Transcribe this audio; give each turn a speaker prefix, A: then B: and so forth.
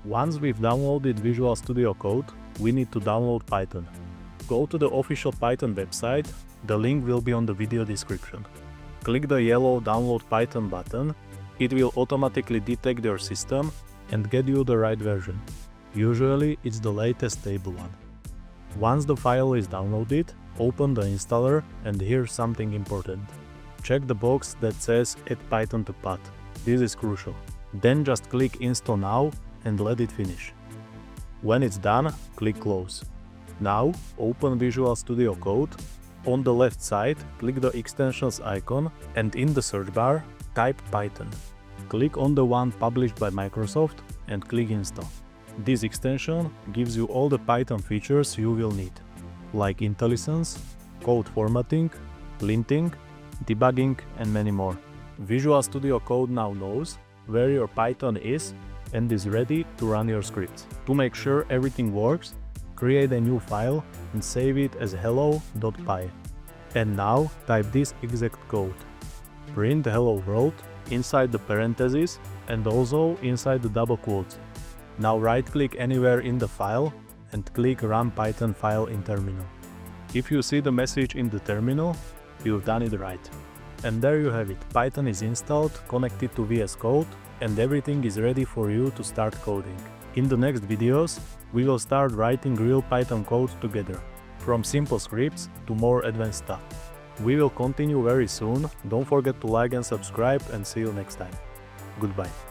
A: Once we've downloaded Visual Studio Code, we need to download Python. Go to the official Python website, the link will be on the video description. Click the yellow Download Python button, it will automatically detect your system and get you the right version. Usually it's the latest stable one. Once the file is downloaded, open the installer and here's something important. Check the box that says Add Python to Path. This is crucial. Then just click Install Now and let it finish. When it's done, click Close. Now open Visual Studio Code. On the left side, click the extensions icon and in the search bar, type Python. Click on the one published by Microsoft and click Install. This extension gives you all the Python features you will need, like IntelliSense, code formatting, linting, debugging and many more. Visual Studio Code now knows where your Python is and is ready to run your scripts. To make sure everything works, create a new file and save it as hello.py. And now type this exact code. Print hello world inside the parentheses and also inside the double quotes. Now right-click anywhere in the file and click Run Python file in terminal. If you see the message in the terminal, you've done it right. And there you have it. Python is installed, connected to VS Code, and everything is ready for you to start coding. In the next videos, we will start writing real Python code together, from simple scripts to more advanced stuff. We will continue very soon. Don't forget to like and subscribe and see you next time. Goodbye.